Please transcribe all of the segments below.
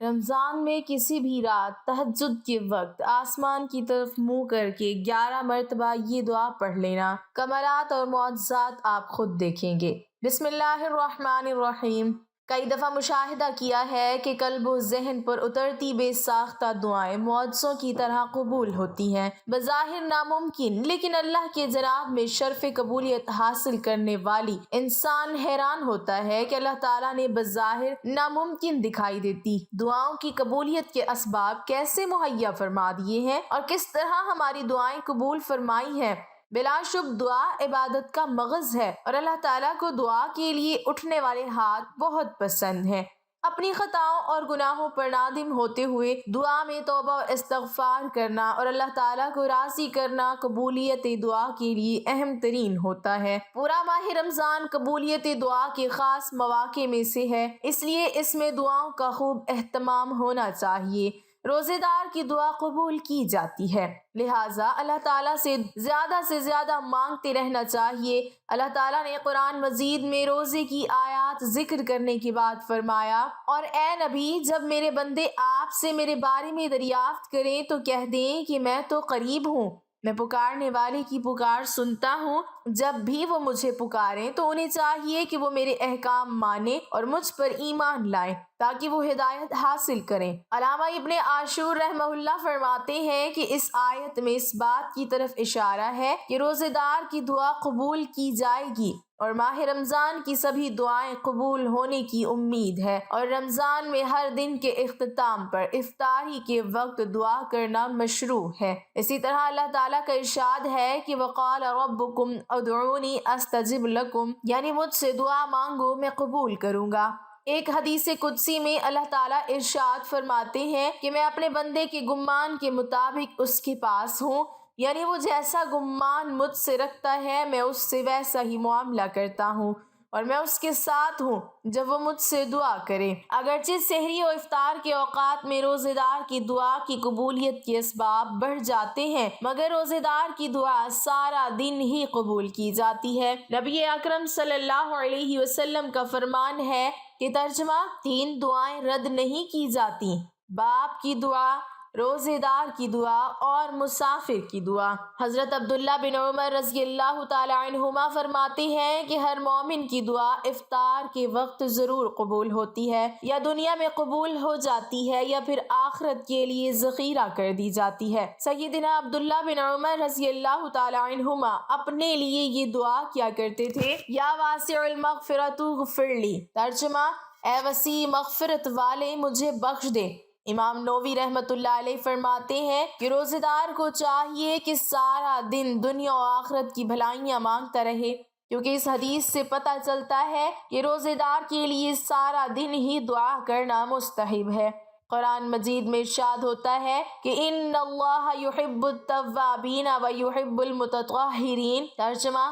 رمضان میں کسی بھی رات تہجد کے وقت آسمان کی طرف منہ کر کے 11 مرتبہ یہ دعا پڑھ لینا، کمالات اور معجزات آپ خود دیکھیں گے۔ بسم اللہ الرحمن الرحیم۔ کئی دفعہ مشاہدہ کیا ہے کہ قلب و ذہن پر اترتی بے ساختہ دعائیں معجزوں کی طرح قبول ہوتی ہیں، بظاہر ناممکن، لیکن اللہ کے جناب میں شرف قبولیت حاصل کرنے والی انسان حیران ہوتا ہے کہ اللہ تعالیٰ نے بظاہر ناممکن دکھائی دیتی دعاؤں کی قبولیت کے اسباب کیسے مہیا فرما دیے ہیں اور کس طرح ہماری دعائیں قبول فرمائی ہیں۔ بلا شبہ دعا عبادت کا مغز ہے اور اللہ تعالیٰ کو دعا کے لیے اٹھنے والے ہاتھ بہت پسند ہیں۔ اپنی خطاؤں اور گناہوں پر نادم ہوتے ہوئے دعا میں توبہ و استغفار کرنا اور اللہ تعالیٰ کو راضی کرنا قبولیت دعا کے لیے اہم ترین ہوتا ہے۔ پورا ماہ رمضان قبولیت دعا کے خاص مواقع میں سے ہے، اس لیے اس میں دعاؤں کا خوب اہتمام ہونا چاہیے۔ روزے دار کی دعا قبول کی جاتی ہے، لہٰذا اللہ تعالیٰ سے زیادہ مانگتے رہنا چاہیے۔ اللہ تعالیٰ نے قرآن مجید میں روزے کی آیات ذکر کرنے کے بعد فرمایا، اور اے نبی جب میرے بندے آپ سے میرے بارے میں دریافت کریں تو کہہ دیں کہ میں تو قریب ہوں، میں پکارنے والے کی پکار سنتا ہوں۔ جب بھی وہ مجھے پکاریں تو انہیں چاہیے کہ وہ میرے احکام مانیں اور مجھ پر ایمان لائیں تاکہ وہ ہدایت حاصل کریں۔ علامہ ابن عاشور رحمہ اللہ فرماتے ہیں کہ اس آیت میں اس بات کی طرف اشارہ ہے کہ روزے دار کی دعا قبول کی جائے گی اور ماہ رمضان کی سبھی دعائیں قبول ہونے کی امید ہے، اور رمضان میں ہر دن کے اختتام پر افطاری کے وقت دعا کرنا مشروع ہے۔ اسی طرح اللہ تعالیٰ کا ارشاد ہے کہ وقال ربکم ادعونی استجب لکم، یعنی مجھ سے دعا مانگو میں قبول کروں گا۔ ایک حدیث قدسی میں اللہ تعالیٰ ارشاد فرماتے ہیں کہ میں اپنے بندے کے گمان کے مطابق اس کے پاس ہوں، یعنی وہ جیسا گمان مجھ سے رکھتا ہے میں اس سے ویسا ہی معاملہ کرتا ہوں، اور میں اس کے ساتھ ہوں جب وہ مجھ سے دعا کرے۔ اگرچہ سحری و افطار کے اوقات میں روزے دار کی دعا کی قبولیت کے اسباب بڑھ جاتے ہیں، مگر روزے دار کی دعا سارا دن ہی قبول کی جاتی ہے۔ نبی اکرم صلی اللہ علیہ وسلم کا فرمان ہے کہ ترجمہ 3 دعائیں رد نہیں کی جاتی: باپ کی دعا، روزے دار کی دعا اور مسافر کی دعا۔ حضرت عبداللہ بن عمر رضی اللہ تعالی عنہما فرماتے ہیں کہ ہر مومن کی دعا افطار کے وقت ضرور قبول ہوتی ہے، یا دنیا میں قبول ہو جاتی ہے یا پھر آخرت کے لیے ذخیرہ کر دی جاتی ہے۔ سیدنا عبداللہ بن عمر رضی اللہ تعالی عنہما اپنے لیے یہ دعا کیا کرتے تھے: یا واسع المغفرۃ اغفر لی، ترجمہ اے وسیع مغفرت والے مجھے بخش دے۔ امام نووی رحمۃ اللہ علیہ فرماتے ہیں کہ روزے دار کو چاہیے کہ سارا دن دنیا و آخرت کی بھلائیاں مانگتا رہے، کیونکہ اس حدیث سے پتہ چلتا ہے کہ روزے دار کے لیے سارا دن ہی دعا کرنا مستحب ہے۔ قرآن مجید میں ارشاد ہوتا ہے کہ ان اللہ یحب التوابین و یحب المتطہرین، ترجمہ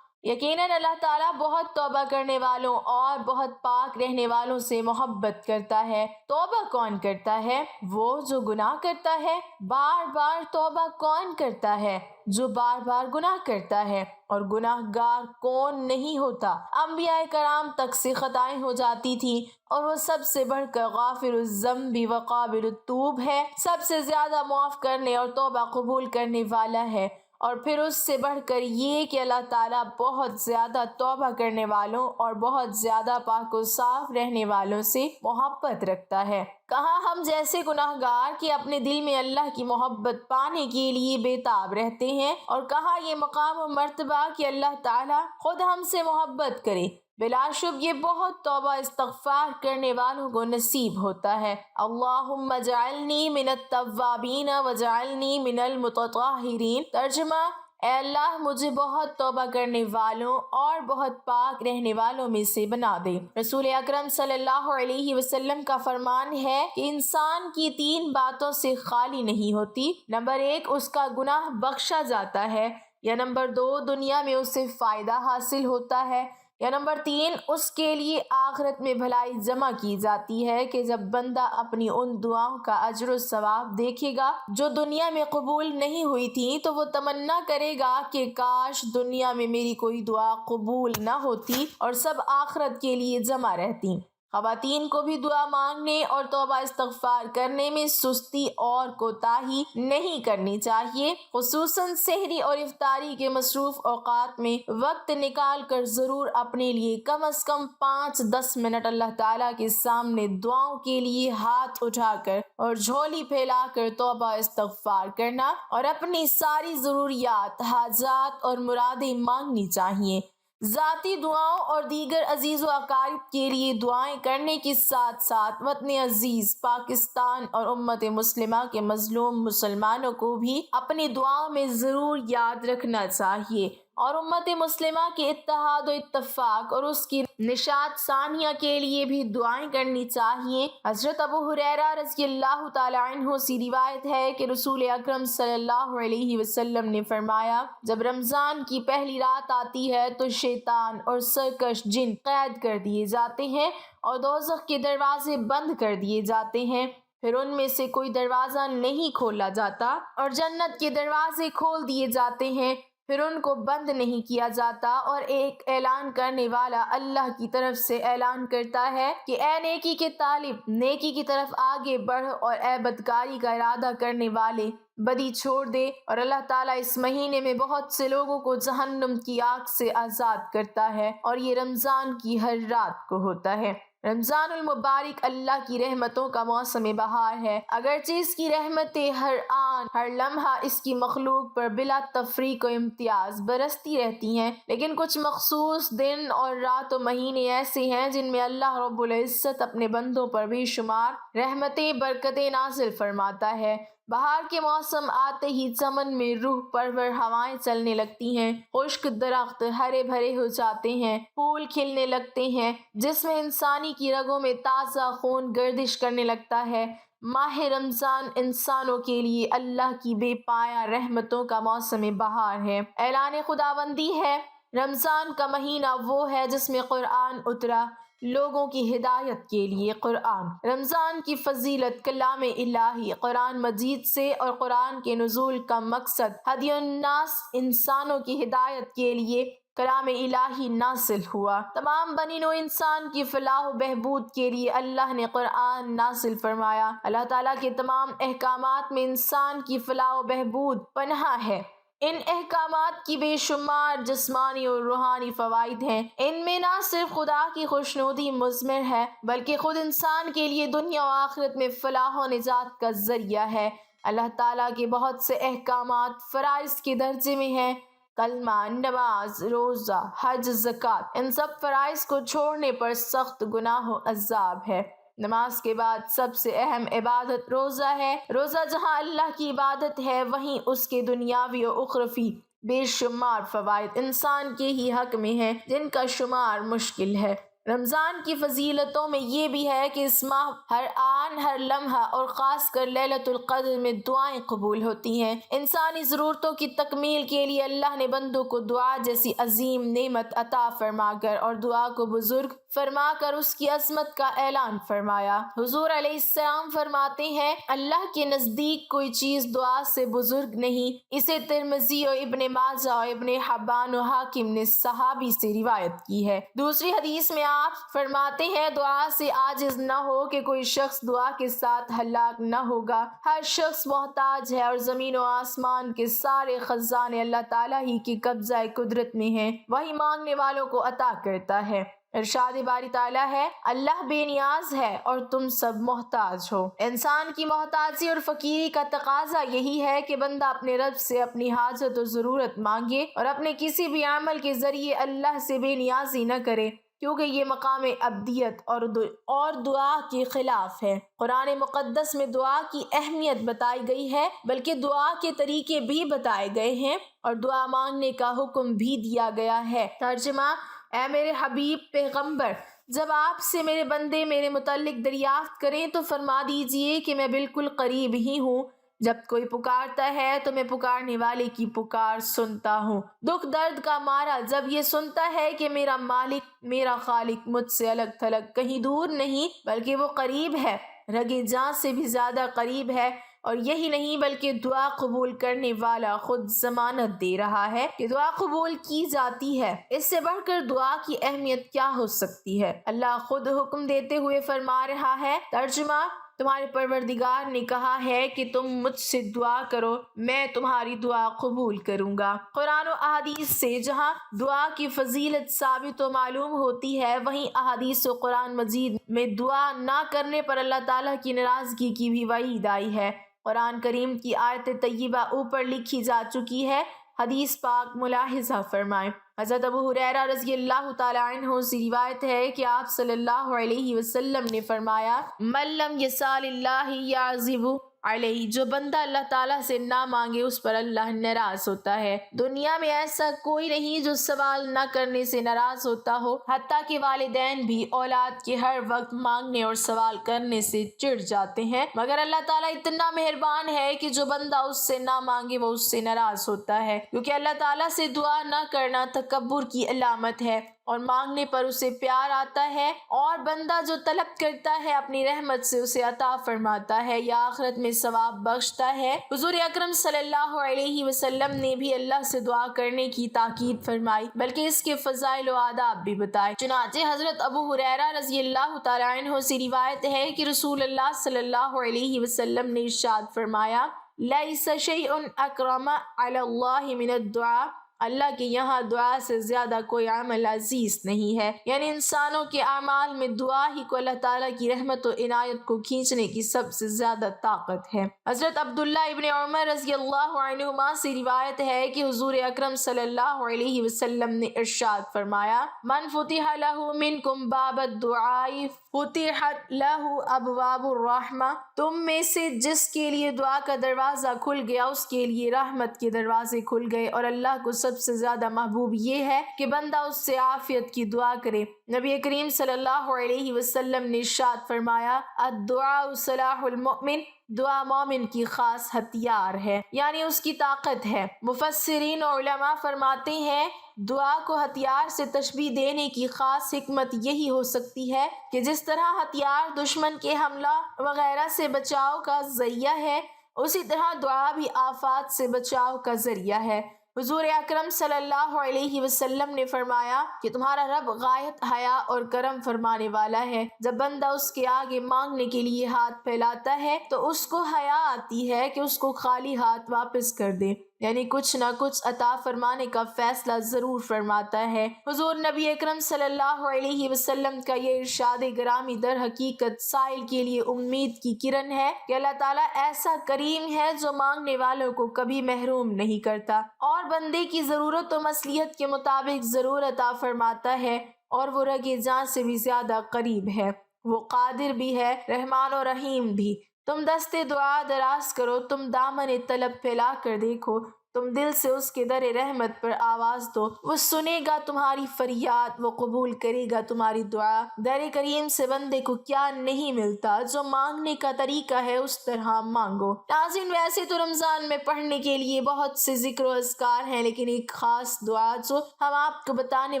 یقیناً اللہ تعالیٰ بہت توبہ کرنے والوں اور بہت پاک رہنے والوں سے محبت کرتا ہے۔ توبہ کون کرتا ہے؟ وہ جو گناہ کرتا ہے۔ بار بار توبہ کون کرتا ہے؟ جو بار بار گناہ کرتا ہے۔ اور گناہ گار کون نہیں ہوتا؟ انبیاء کرام تک سے خطائیں ہو جاتی تھیں اور وہ سب سے بڑھ کر غافر الذنب و قابل التوب ہے، سب سے زیادہ معاف کرنے اور توبہ قبول کرنے والا ہے، اور پھر اس سے بڑھ کر یہ کہ اللہ تعالیٰ بہت زیادہ توبہ کرنے والوں اور بہت زیادہ پاک و صاف رہنے والوں سے محبت رکھتا ہے۔ کہاں ہم جیسے گناہ گار کہ اپنے دل میں اللہ کی محبت پانے کے لیے بے تاب رہتے ہیں، اور کہاں یہ مقام و مرتبہ کہ اللہ تعالیٰ خود ہم سے محبت کرے۔ بلا شبہ یہ بہت توبہ استغفار کرنے والوں کو نصیب ہوتا ہے۔ اللہم اجعلنی من التوابین واجعلنی من المتطہرین، ترجمہ اے اللہ مجھے بہت توبہ کرنے والوں اور بہت پاک رہنے والوں میں سے بنا دے۔ رسول اکرم صلی اللہ علیہ وسلم کا فرمان ہے کہ انسان کی 3 باتوں سے خالی نہیں ہوتی: نمبر 1 اس کا گناہ بخشا جاتا ہے، یا نمبر 2 دنیا میں اسے فائدہ حاصل ہوتا ہے، یا نمبر 3 اس کے لیے آخرت میں بھلائی جمع کی جاتی ہے کہ جب بندہ اپنی ان دعاؤں کا اجر و ثواب دیکھے گا جو دنیا میں قبول نہیں ہوئی تھیں تو وہ تمنا کرے گا کہ کاش دنیا میں میری کوئی دعا قبول نہ ہوتی اور سب آخرت کے لیے جمع رہتی۔ خواتین کو بھی دعا مانگنے اور توبہ استغفار کرنے میں سستی اور کوتاہی نہیں کرنی چاہیے۔ خصوصاً سحری اور افطاری کے مصروف اوقات میں وقت نکال کر ضرور اپنے لیے کم از کم 5-10 منٹ اللہ تعالیٰ کے سامنے دعاؤں کے لیے ہاتھ اٹھا کر اور جھولی پھیلا کر توبہ استغفار کرنا اور اپنی ساری ضروریات، حاجات اور مرادیں مانگنی چاہیے۔ ذاتی دعاؤں اور دیگر عزیز و اقارب کے لیے دعائیں کرنے کے ساتھ ساتھ وطن عزیز پاکستان اور امت مسلمہ کے مظلوم مسلمانوں کو بھی اپنی دعاؤں میں ضرور یاد رکھنا چاہیے اور امت مسلمہ کے اتحاد و اتفاق اور اس کی نشاط ثانیہ کے لیے بھی دعائیں کرنی چاہیے۔ حضرت ابو ہریرہ رضی اللہ تعالی عنہ سے روایت ہے کہ رسول اکرم صلی اللہ علیہ وسلم نے فرمایا، جب رمضان کی پہلی رات آتی ہے تو شیطان اور سرکش جن قید کر دیے جاتے ہیں اور دوزخ کے دروازے بند کر دیے جاتے ہیں، پھر ان میں سے کوئی دروازہ نہیں کھولا جاتا، اور جنت کے دروازے کھول دیے جاتے ہیں، پھر ان کو بند نہیں کیا جاتا، اور ایک اعلان کرنے والا اللہ کی طرف سے اعلان کرتا ہے کہ اے نیکی کے طالب، نیکی کی طرف آگے بڑھ، اور اے بدکاری کا ارادہ کرنے والے، بدی چھوڑ دے۔ اور اللہ تعالیٰ اس مہینے میں بہت سے لوگوں کو جہنم کی آگ سے آزاد کرتا ہے، اور یہ رمضان کی ہر رات کو ہوتا ہے۔ رمضان المبارک اللہ کی رحمتوں کا موسم بہار ہے، اگرچہ اس کی رحمتیں ہر آن ہر لمحہ اس کی مخلوق پر بلا تفریق و امتیاز برستی رہتی ہیں، لیکن کچھ مخصوص دن اور رات و مہینے ایسے ہیں جن میں اللہ رب العزت اپنے بندوں پر بے شمار رحمتیں برکتیں نازل فرماتا ہے۔ بہار کے موسم آتے ہی چمن میں روح پرور ہوائیں چلنے لگتی ہیں، خشک درخت ہرے بھرے ہو جاتے ہیں، پھول کھلنے لگتے ہیں، جس میں انسانی کی رگوں میں تازہ خون گردش کرنے لگتا ہے۔ ماہ رمضان انسانوں کے لیے اللہ کی بے پایہ رحمتوں کا موسم بہار ہے۔ اعلان خداوندی ہے، رمضان کا مہینہ وہ ہے جس میں قرآن اترا، لوگوں کی ہدایت کے لیے قرآن۔ رمضان کی فضیلت کلام الہی قرآن مجید سے، اور قرآن کے نزول کا مقصد ہدی الناس، انسانوں کی ہدایت کے لیے کلام الہی نازل ہوا۔ تمام بنی نوع انسان کی فلاح و بہبود کے لیے اللہ نے قرآن نازل فرمایا۔ اللہ تعالیٰ کے تمام احکامات میں انسان کی فلاح و بہبود پنہاں ہے۔ ان احکامات کی بے شمار جسمانی اور روحانی فوائد ہیں۔ ان میں نہ صرف خدا کی خوشنودی مضمر ہے، بلکہ خود انسان کے لیے دنیا و آخرت میں فلاح و نجات کا ذریعہ ہے۔ اللہ تعالیٰ کے بہت سے احکامات فرائض کے درجے میں ہیں۔ کلمہ، نماز، روزہ، حج، زکوٰۃ، ان سب فرائض کو چھوڑنے پر سخت گناہ و عذاب ہے۔ نماز کے بعد سب سے اہم عبادت روزہ ہے۔ روزہ جہاں اللہ کی عبادت ہے، وہیں اس کے دنیاوی و اخروی بے شمار فوائد انسان کے ہی حق میں ہیں جن کا شمار مشکل ہے۔ رمضان کی فضیلتوں میں یہ بھی ہے کہ اس ماہ ہر آن ہر لمحہ اور خاص کر لیلۃ القدر میں دعائیں قبول ہوتی ہیں۔ انسانی ضرورتوں کی تکمیل کے لیے اللہ نے بندوں کو دعا جیسی عظیم نعمت عطا فرما کر اور دعا کو بزرگ فرما کر اس کی عظمت کا اعلان فرمایا۔ حضور علیہ السلام فرماتے ہیں، اللہ کے نزدیک کوئی چیز دعا سے بزرگ نہیں۔ اسے ترمذی اور ابن ماجہ اور ابن حبان و حاکم نے صحابی سے روایت کی ہے۔ دوسری حدیث میں آپ فرماتے ہیں، دعا سے عاجز نہ ہو کہ کوئی شخص دعا کے ساتھ ہلاک نہ ہوگا۔ ہر شخص محتاج ہے اور زمین و آسمان کے سارے خزانے اللہ تعالیٰ ہی کی قبضہ قدرت میں ہیں، وہی مانگنے والوں کو عطا کرتا ہے۔ ارشاد باری تعالیٰ ہے، اللہ بے نیاز ہے اور تم سب محتاج ہو۔ انسان کی محتاجی اور فقیری کا تقاضا یہی ہے کہ بندہ اپنے رب سے اپنی حاجت و ضرورت مانگے اور اپنے کسی بھی عمل کے ذریعے اللہ سے بے نیازی نہ کرے، کیونکہ یہ مقام عبدیت اور دعا کے خلاف ہے۔ قرآن مقدس میں دعا کی اہمیت بتائی گئی ہے، بلکہ دعا کے طریقے بھی بتائے گئے ہیں اور دعا مانگنے کا حکم بھی دیا گیا ہے۔ ترجمہ: اے میرے حبیب پیغمبر، جب آپ سے میرے بندے میرے متعلق دریافت کریں تو فرما دیجئے کہ میں بالکل قریب ہی ہوں، جب کوئی پکارتا ہے تو میں پکارنے والے کی پکار سنتا ہوں۔ دکھ درد کا مارا جب یہ سنتا ہے کہ میرا مالک میرا خالق مجھ سے الگ تھلگ کہیں دور نہیں بلکہ وہ قریب ہے، رگے جاں سے بھی زیادہ قریب ہے، اور یہی نہیں بلکہ دعا قبول کرنے والا خود ضمانت دے رہا ہے کہ دعا قبول کی جاتی ہے۔ اس سے بڑھ کر دعا کی اہمیت کیا ہو سکتی ہے؟ اللہ خود حکم دیتے ہوئے فرما رہا ہے، ترجمہ: تمہارے پروردگار نے کہا ہے کہ تم مجھ سے دعا کرو، میں تمہاری دعا قبول کروں گا۔ قرآن و احادیث سے جہاں دعا کی فضیلت ثابت و معلوم ہوتی ہے، وہیں احادیث و قرآن مجید میں دعا نہ کرنے پر اللہ تعالیٰ کی ناراضگی کی بھی وعید آئی ہے۔ قرآن کریم کی آیت طیبہ اوپر لکھی جا چکی ہے، حدیث پاک ملاحظہ فرمائیں۔ حضرت ابو ہریرہ رضی اللہ تعالیٰ عنہ سے روایت ہے کہ آپ صلی اللہ علیہ وسلم نے فرمایا، من لم یسأل اللہ یعذب علیہ، جو بندہ اللہ تعالیٰ سے نہ مانگے اس پر اللہ ناراض ہوتا ہے۔ دنیا میں ایسا کوئی نہیں جو سوال نہ کرنے سے ناراض ہوتا ہو، حتیٰ کہ والدین بھی اولاد کے ہر وقت مانگنے اور سوال کرنے سے چڑ جاتے ہیں، مگر اللہ تعالیٰ اتنا مہربان ہے کہ جو بندہ اس سے نہ مانگے وہ اس سے ناراض ہوتا ہے، کیونکہ اللہ تعالیٰ سے دعا نہ کرنا تکبر کی علامت ہے اور مانگنے پر اسے پیار آتا ہے، اور بندہ جو طلب کرتا ہے اپنی رحمت سے اسے عطا فرماتا ہے یا آخرت میں ثواب بخشتا ہے۔ حضور اکرم صلی اللہ علیہ وسلم نے بھی اللہ سے دعا کرنے کی تاکید فرمائی، بلکہ اس کے فضائل و آداب بھی بتائے۔ چنانچہ حضرت ابو ہریرہ رضی اللہ تعالیٰ عنہ سے روایت ہے کہ رسول اللہ صلی اللہ علیہ وسلم نے ارشاد فرمایا، لیس شیء اکرم علی اللہ من الدعاء، اللہ کے یہاں دعا سے زیادہ کوئی عمل عزیز نہیں ہے، یعنی انسانوں کے اعمال میں دعا ہی کو اللہ تعالیٰ کی رحمت و عنایت کو کھینچنے کی سب سے زیادہ طاقت ہے۔ حضرت عبداللہ ابن عمر رضی اللہ عنہما سے روایت ہے کہ حضور اکرم صلی اللہ علیہ وسلم نے ارشاد فرمایا، من فتح لہ منکم باب الدعاء فتحت لہ ابواب الرحمہ، تم میں سے جس کے لیے دعا کا دروازہ کھل گیا اس کے لیے رحمت کے دروازے کھل گئے، اور اللہ کو سب سے زیادہ محبوب یہ ہے کہ بندہ اس سے عافیت کی دعا کرے۔ نبی کریم صلی اللہ علیہ وسلم نے ارشاد فرمایا، الدعاء سلاح المؤمن، دعا مومن کی خاص ہتھیار ہے، یعنی اس کی طاقت ہے۔ مفسرین اور علماء فرماتے ہیں، دعا کو ہتھیار سے تشبیہ دینے کی خاص حکمت یہی ہو سکتی ہے کہ جس طرح ہتھیار دشمن کے حملہ وغیرہ سے بچاؤ کا ذریعہ ہے، اسی طرح دعا بھی آفات سے بچاؤ کا ذریعہ ہے۔ حضور اکرم صلی اللہ علیہ وسلم نے فرمایا کہ تمہارا رب غایت حیا اور کرم فرمانے والا ہے، جب بندہ اس کے آگے مانگنے کے لیے ہاتھ پھیلاتا ہے تو اس کو حیا آتی ہے کہ اس کو خالی ہاتھ واپس کر دے، یعنی کچھ نہ کچھ عطا فرمانے کا فیصلہ ضرور فرماتا ہے۔ حضور نبی اکرم صلی اللہ علیہ وسلم کا یہ ارشاد گرامی در حقیقت سائل کے لیے امید کی کرن ہے کہ اللہ تعالیٰ ایسا کریم ہے جو مانگنے والوں کو کبھی محروم نہیں کرتا، اور بندے کی ضرورت و مصلحت کے مطابق ضرور عطا فرماتا ہے، اور وہ رگے جان سے بھی زیادہ قریب ہے، وہ قادر بھی ہے، رحمان و رحیم بھی۔ تم دستے دعا دراز کرو، تم دامن طلب پھیلا کر دیکھو، تم دل سے اس کے در رحمت پر آواز دو، وہ سنے گا تمہاری فریاد، وہ قبول کرے گا تمہاری دعا۔ در کریم سے بندے کو کیا نہیں ملتا، جو مانگنے کا طریقہ ہے اس طرح مانگو۔ ناظرین، ویسے تو رمضان میں پڑھنے کے لیے بہت سے ذکر و اذکار ہیں، لیکن ایک خاص دعا جو ہم آپ کو بتانے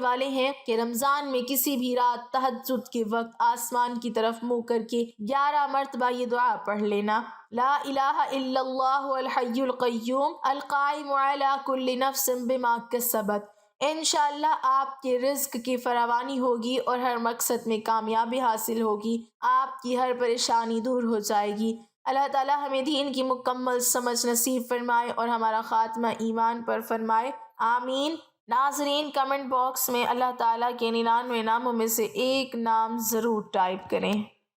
والے ہیں کہ رمضان میں کسی بھی رات تہجد کے وقت آسمان کی طرف منہ کر کے 11 مرتبہ یہ دعا پڑھ لینا، لا الہ الا اللہ الحی القیوم القائم علی کل نفس بما کسبت۔ انشاءاللہ آپ کے رزق کی فراوانی ہوگی اور ہر مقصد میں کامیابی حاصل ہوگی، آپ کی ہر پریشانی دور ہو جائے گی۔ اللہ تعالیٰ ہمیں دین کی مکمل سمجھ نصیب فرمائے اور ہمارا خاتمہ ایمان پر فرمائے، آمین۔ ناظرین، کمنٹ باکس میں اللہ تعالیٰ کے 99 ناموں میں سے ایک نام ضرور ٹائپ کریں۔